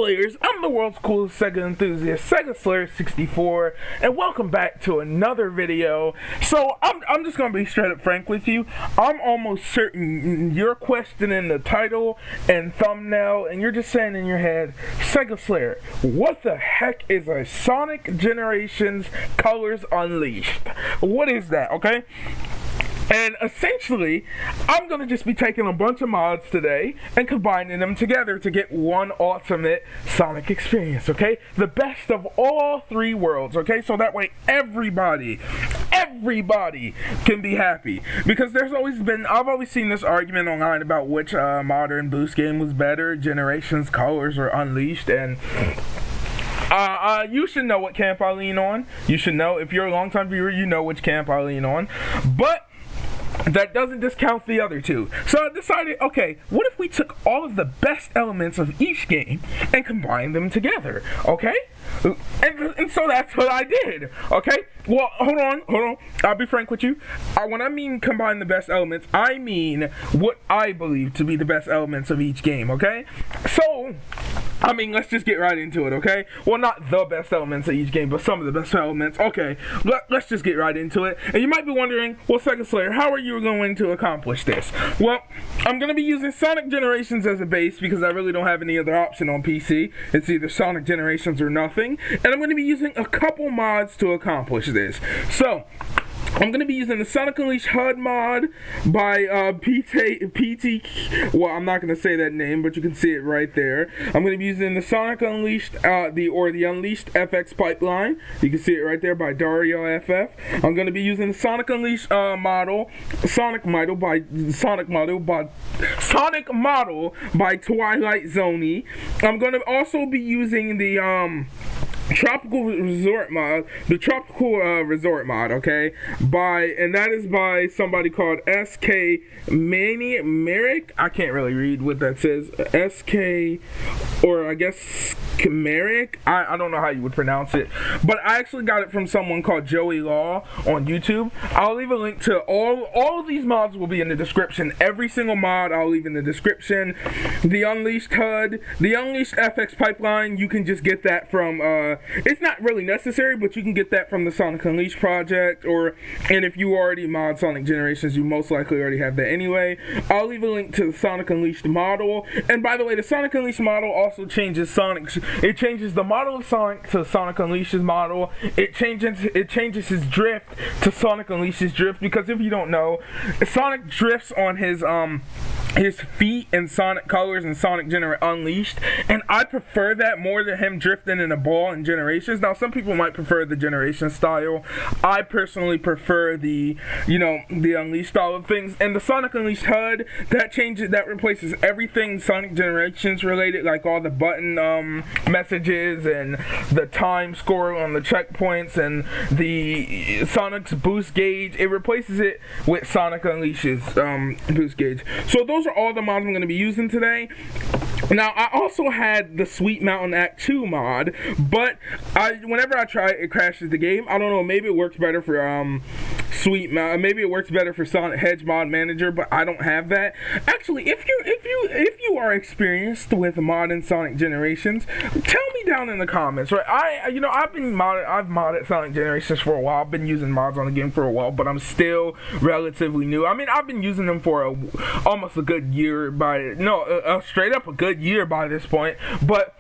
Slayers, I'm the world's coolest Sega enthusiast, Sega Slayer 64, and welcome back to another video. So, I'm just gonna be straight up frank with you. I'm almost certain you're questioning the title and thumbnail, and you're just saying in your head, Sega Slayer, what the heck is a Sonic Generations Colors Unleashed? What is that, okay? And essentially, I'm going to just be taking a bunch of mods today and combining them together to get one ultimate Sonic experience, okay? The best of all three worlds, okay? So that way everybody can be happy. Because there's always been, I've always seen this argument online about which modern boost game was better, Generations, Colors, or Unleashed, and you should know what camp I lean on. You should know, if you're a long-time viewer, you know which camp I lean on. But that doesn't discount the other two. So I decided, okay, what if we took all of the best elements of each game and combined them together, okay? And so that's what I did, okay? Well, hold on. I'll be frank with you. When I mean combine the best elements, I mean what I believe to be the best elements of each game, okay? So, I mean, let's just get right into it, okay? Well, not the best elements of each game, but some of the best elements. Okay, let's just get right into it. And you might be wondering, well, Sega Slayer, how are you going to accomplish this? Well, I'm going to be using Sonic Generations as a base because I really don't have any other option on PC. It's either Sonic Generations or nothing. And I'm going to be using a couple mods to accomplish this. So, I'm going to be using the Sonic Unleashed HUD mod by PT. Well, I'm not going to say that name, but you can see it right there. I'm going to be using the Sonic Unleashed, the Unleashed FX pipeline. You can see it right there by Dario FF. I'm going to be using the Sonic Unleashed Sonic model by Twilight Zony. I'm going to also be using the Tropical Resort mod, okay, and that is by somebody called SK Merrick. I can't really read what that says. SK, or I guess Merrick. I don't know how you would pronounce it, but I actually got it from someone called Joey Law on YouTube. I'll leave a link to all of these mods will be in the description. Every single mod I'll leave in the description. The Unleashed HUD, the Unleashed FX pipeline, you can just get that from it's not really necessary, but you can get that from the Sonic Unleashed project, and if you already mod Sonic Generations, you most likely already have that anyway. I'll leave a link to the Sonic Unleashed model, and by the way, the Sonic Unleashed model also changes it changes the model of Sonic to Sonic Unleashed's model. It changes his drift to Sonic Unleashed's drift, because if you don't know, Sonic drifts on his feet in Sonic Colors and Sonic Unleashed, and I prefer that more than him drifting in a ball in Generations. Now, some people might prefer the Generation style. I personally prefer the Unleashed style of things. And the Sonic Unleashed HUD, that replaces everything Sonic Generations related, like all the button messages and the time score on the checkpoints and the Sonic's boost gauge. It replaces it with Sonic Unleashed's boost gauge. So those are all the mods I'm going to be using today. Now, I also had the Sweet Mountain Act 2 mod, but whenever I try it, it crashes the game. I don't know, maybe it works better for maybe it works better for Sonic Hedge Mod Manager, but I don't have that. Actually, if you are experienced with modding Sonic Generations, tell me down in the comments. Right? I've modded Sonic Generations for a while. I've been using mods on the game for a while, but I'm still relatively new. I mean, I've been using them for almost a good year straight up a good year by this point, but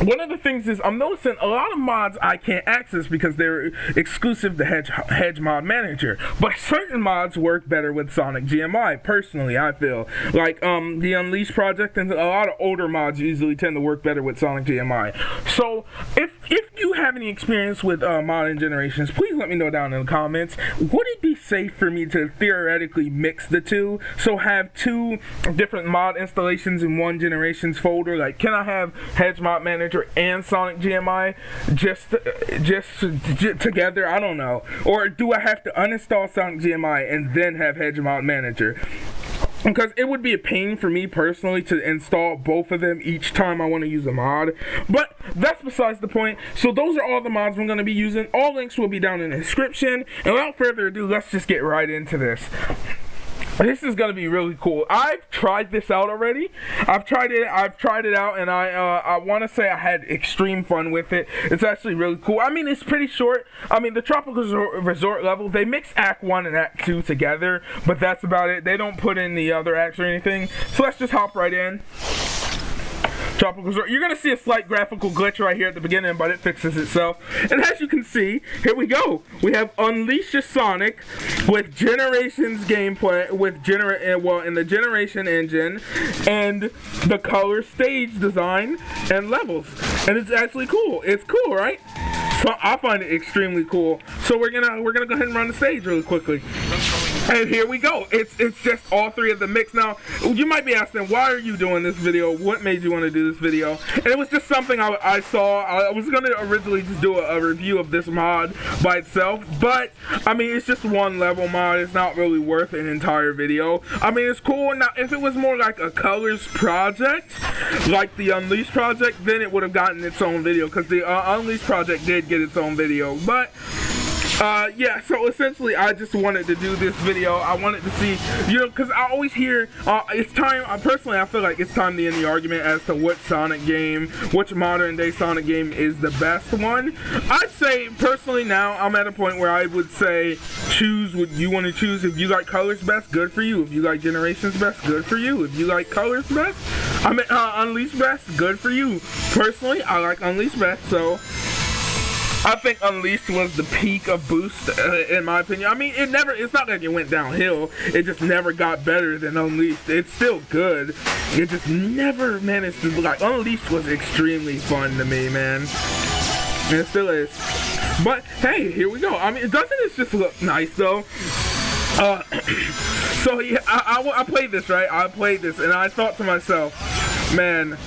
one of the things is I'm noticing a lot of mods I can't access because they're exclusive to Hedge Mod Manager, but certain mods work better with Sonic GMI. Personally, I feel like the Unleashed project and a lot of older mods usually tend to work better with Sonic GMI. So if you have any experience with modding Generations, please let me know down in the comments. Would it be safe for me to theoretically mix the two, so have two different mod installations in one Generations folder? Like, can I have Hedge Mod Manager and Sonic GMI just together? I don't know. Or do I have to uninstall Sonic GMI and then have Hedge Mod Manager? Because it would be a pain for me personally to install both of them each time I want to use a mod. But that's besides the point. So those are all the mods I'm going to be using. All links will be down in the description. And without further ado, let's just get right into this. This is gonna be really cool. I've tried this out already. I've tried it out, and I want to say I had extreme fun with it. It's actually really cool. I mean, it's pretty short. I mean, the Tropical Resort level, they mix Act 1 and Act 2 together, but that's about it. They don't put in the other acts or anything. So let's just hop right in. Tropical Resort. You're going to see a slight graphical glitch right here at the beginning, but it fixes itself. And as you can see, here we go. We have Unleash Your Sonic with Generations gameplay, in the Generation engine, and the color stage design and levels. And it's actually cool. It's cool, right? So I find it extremely cool. So we're gonna go ahead and run the stage really quickly. And here we go. It's just all three of the mix. Now, you might be asking, why are you doing this video? What made you want to do this video? And it was just something I saw. I was going to originally just do a review of this mod by itself. But, I mean, it's just one level mod. It's not really worth an entire video. I mean, it's cool. Now, if it was more like a Colors project, like the Unleashed project, then it would have gotten its own video. Because the Unleashed project did get its own video. But yeah, so essentially I just wanted to do this video. I wanted to see, you know, because I always hear, it's time, personally I feel like it's time to end the argument as to which Sonic game, which modern day Sonic game is the best one. I'd say, personally now, I'm at a point where I would say, choose what you want to choose. If you like Colors best, good for you. If you like Generations best, good for you. If you like Colors best, I mean, Unleashed best, good for you. Personally, I like Unleashed best, so I think Unleashed was the peak of Boost, in my opinion. I mean, it's not like it went downhill. It just never got better than Unleashed. It's still good. It just never managed to, like, Unleashed was extremely fun to me, man. And it still is. But, hey, here we go. I mean, doesn't it just look nice, though? So, yeah, I played this, right? I played this, and I thought to myself, man,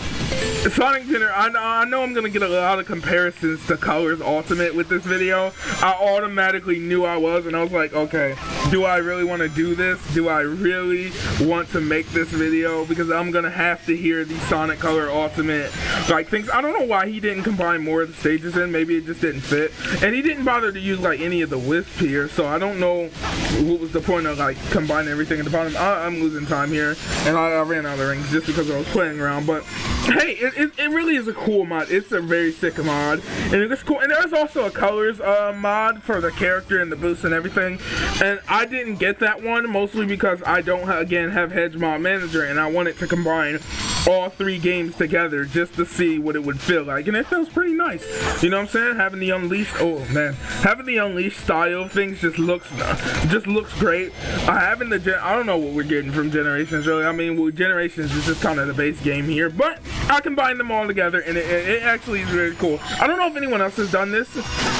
Sonic I know I'm gonna get a lot of comparisons to Colors Ultimate with this video. I automatically knew I was, and I was like, okay, do I really want to do this? Do I really want to make this video? Because I'm gonna have to hear the Sonic Color Ultimate like things. I don't know why he didn't combine more of the stages in. Maybe it just didn't fit, and he didn't bother to use like any of the wisp here. So I don't know what was the point of like combining everything at the bottom. I'm losing time here, and I ran out of the rings just because I was playing around, but hey, it really is a cool mod. It's a very sick mod, and it's cool. And there's also a Colors mod for the character and the boost and everything, and I didn't get that one mostly because I don't again have Hedge Mod Manager, and I wanted to combine all three games together just to see what it would feel like, and it feels pretty nice. You know what I'm saying? Having the Unleashed, oh man, having the Unleashed style of things just looks great. Having the I don't know what we're getting from Generations really. I mean, well, Generations is just kind of the base game here, but I combined them all together, and it actually is very cool. I don't know if anyone else has done this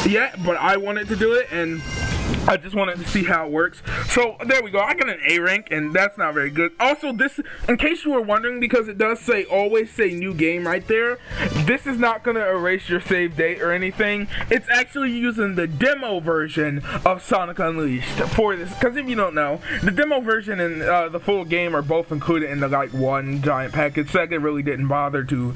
yet, but I wanted to do it, and I just wanted to see how it works. So there we go. I got an A rank, and that's not very good. Also, this, in case you were wondering, because it does say always say new game right there, this is not going to erase your save date or anything. It's actually using the demo version of Sonic Unleashed for this. Because if you don't know, the demo version and the full game are both included in the like one giant package. Sega really didn't bother to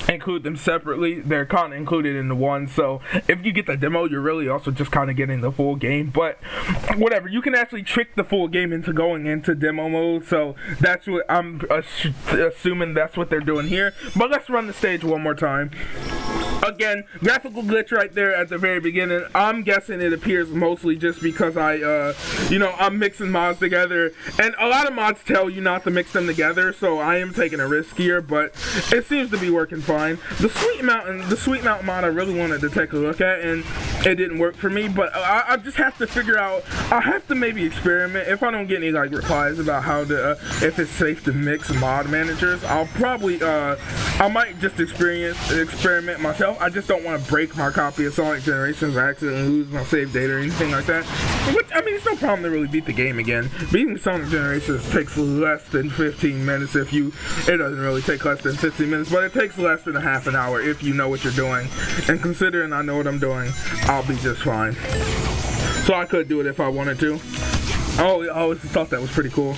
include them separately. They're kind of included in the one, so if you get the demo, you're really also just kind of getting the full game. But whatever, you can actually trick the full game into going into demo mode, so that's what I'm assuming that's what they're doing here. But let's run the stage one more time. Again, graphical glitch right there at the very beginning. I'm guessing it appears mostly just because I'm mixing mods together, and a lot of mods tell you not to mix them together, so I am taking a risk here, but it seems to be working fine. The Sweet Mountain mod I really wanted to take a look at, and it didn't work for me, but I just have to figure out, I have to maybe experiment. If I don't get any like replies about how to, if it's safe to mix mod managers, I'll probably, I might just experiment myself. I just don't want to break my copy of Sonic Generations or accidentally lose my save data or anything like that. Which, I mean, it's no problem to really beat the game again. Beating Sonic Generations takes less than 15 minutes it doesn't really take less than 15 minutes, but it takes less than a half an hour if you know what you're doing. And considering I know what I'm doing, I'll be just fine. So I could do it if I wanted to. Oh, I always thought that was pretty cool.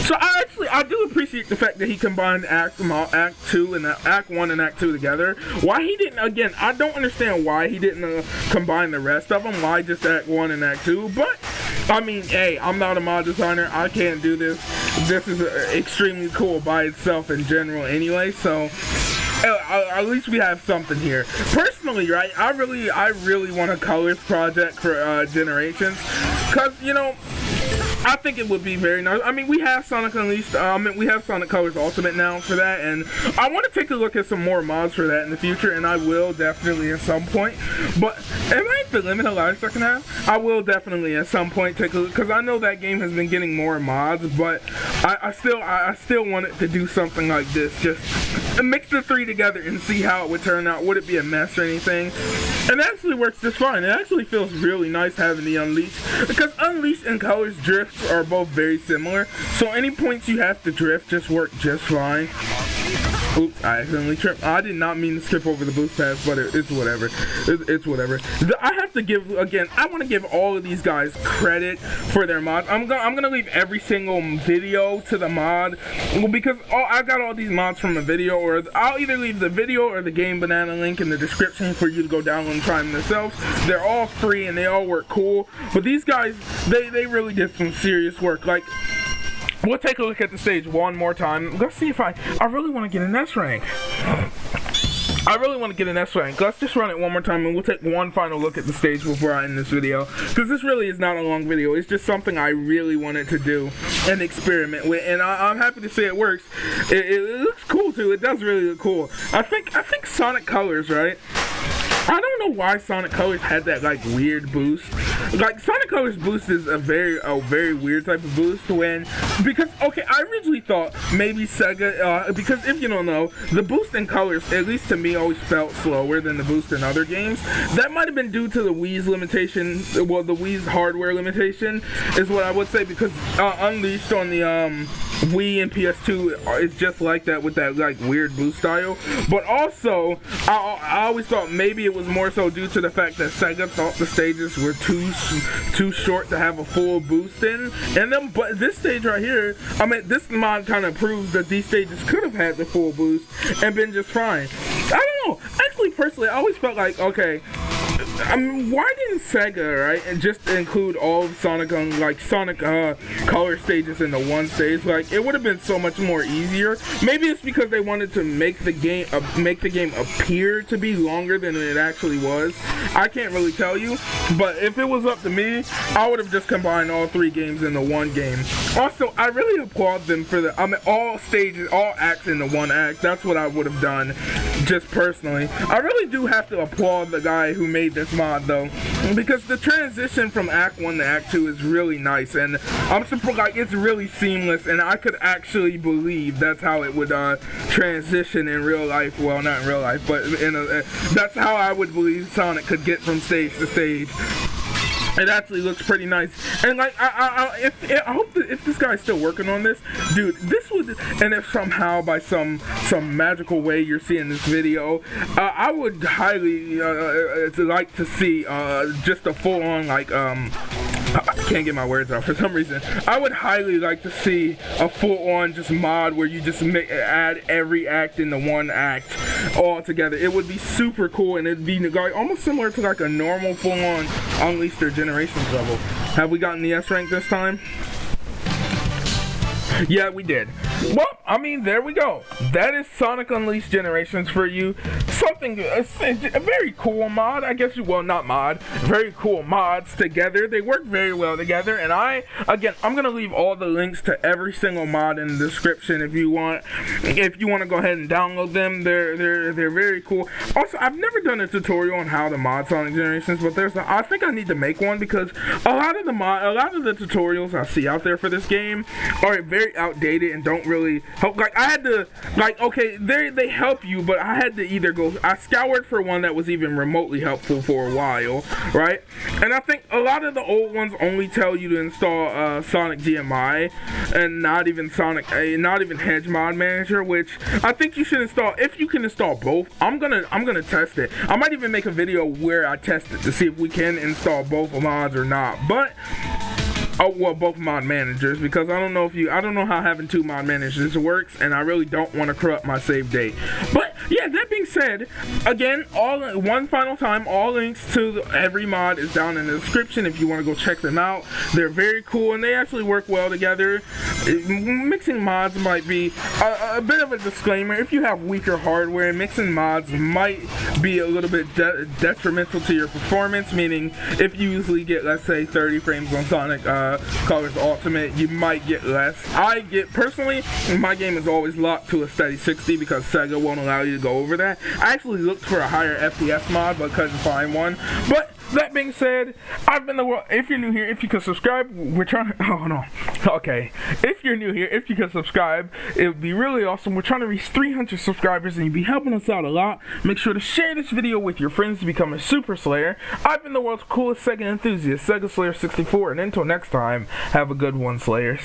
So I do appreciate the fact that he combined Act 2 and Act 1 and Act 2 together. Why he didn't, again, I don't understand why he didn't combine the rest of them. Why just Act 1 and Act 2? But I mean, hey, I'm not a mod designer. I can't do this. This is extremely cool by itself in general anyway, so at least we have something here. Personally, right, I really want a colors project for Generations, because, you know, I think it would be very nice. I mean, we have Sonic Unleashed, we have Sonic Colors Ultimate now for that, and I want to take a look at some more mods for that in the future, and I will definitely at some point. But am I at the limit of life second half? I will definitely at some point take a look, because I know that game has been getting more mods, but I still want it to do something like this. Just mix the three together and see how it would turn out. Would it be a mess or anything? And it actually works just fine. It actually feels really nice having the Unleashed, because Unleashed and Colors Drift are both very similar, so any points you have to drift just work just fine. Oops, I accidentally tripped. I did not mean to skip over the boost pass, but it's whatever. It's whatever. I have to give, again, I want to give all of these guys credit for their mods. I'm gonna leave every single video to the mod, because I got all these mods from a video, or I'll either leave the video or the Game Banana link in the description for you to go download and try them yourselves. They're all free and they all work cool, but these guys, they really did some serious work. Like, we'll take a look at the stage one more time. Let's see if I really want to get an S rank. I really want to get an S rank. Let's just run it one more time and we'll take one final look at the stage before I end this video. Because this really is not a long video. It's just something I really wanted to do and experiment with. And I'm happy to say it works. It looks cool too. It does really look cool. I think Sonic Colors, right? I don't know why Sonic Colors had that like weird boost. Like, Sonic Colors boost is a very weird type of boost because okay, I originally thought maybe Sega, because if you don't know, the boost in Colors, at least to me, always felt slower than the boost in other games. That might have been due to the Wii's limitation, well, the Wii's hardware limitation is what I would say, because Unleashed on the Wii and PS2 is just like that, with that like weird boost style. But also, I always thought maybe it was more so due to the fact that Sega thought the stages were too short to have a full boost in. And then, but this stage right here, I mean, this mod kind of proves that these stages could have had the full boost and been just fine. I don't know. Actually, personally, I always felt like, okay, I mean, why didn't Sega, right, and just include all of Sonic Color stages into one stage? Like, it would have been so much more easier. Maybe it's because they wanted to make the game appear to be longer than it actually was. I can't really tell you, but if it was up to me, I would have just combined all three games into one game. Also, I really applaud them for all stages, all acts into one act. That's what I would have done, just personally. I really do have to applaud the guy who made this mod though, because the transition from Act 1 to Act 2 is really nice, and I'm surprised, like, it's really seamless, and I could actually believe that's how it would transition in real life. Well, not in real life, but that's how I would believe Sonic could get from stage to stage. It actually looks pretty nice, and like I hope that if this guy's still working on this, dude, this would, and if somehow by some magical way you're seeing this video, I would highly like to see just a full-on like I can't get my words out for some reason. I would highly like to see a full-on just mod where you just add every act into one act all together. It would be super cool, and it'd be like almost similar to like a normal full-on Unleashed or Generations level. Have we gotten the S rank this time? Yeah, we did. Well, I mean, there we go. That is Sonic Unleashed Generations for you. Something, a very cool mod, I guess. Well, not mod. Very cool mods together. They work very well together. And I'm going to leave all the links to every single mod in the description if you want to go ahead and download them. They're very cool. Also, I've never done a tutorial on how to mod Sonic Generations, but I think I need to make one, because a lot of the tutorials I see out there for this game are very outdated and don't really help. Like, I had to, like, okay, they help you, but I had to either I scoured for one that was even remotely helpful for a while, right? And I think a lot of the old ones only tell you to install Sonic GMI and not even Hedge Mod Manager, which I think you should install. If you can install both, I'm gonna test it. I might even make a video where I test it to see if we can install both mods or not. But both mod managers, because I don't know how having two mod managers works, and I really don't want to corrupt my save date. But But yeah, that being said, again, one final time, all links to every mod is down in the description if you want to go check them out. They're very cool and they actually work well together. Mixing mods might be a bit of a disclaimer. If you have weaker hardware, mixing mods might be a little bit detrimental to your performance, meaning if you usually get, let's say, 30 frames on Sonic Colors Ultimate, you might get less. Personally, my game is always locked to a steady 60 because Sega won't allow you to go over that. I actually looked for a higher FPS mod but couldn't find one. But that being said, I've been the world. If you're new here, if you could subscribe, we're trying to. Oh no. Okay. If you're new here, if you could subscribe, it would be really awesome. We're trying to reach 300 subscribers, and you'd be helping us out a lot. Make sure to share this video with your friends to become a Super Slayer. I've been the world's coolest Sega enthusiast, Sega Slayer 64, and until next time, have a good one, Slayers.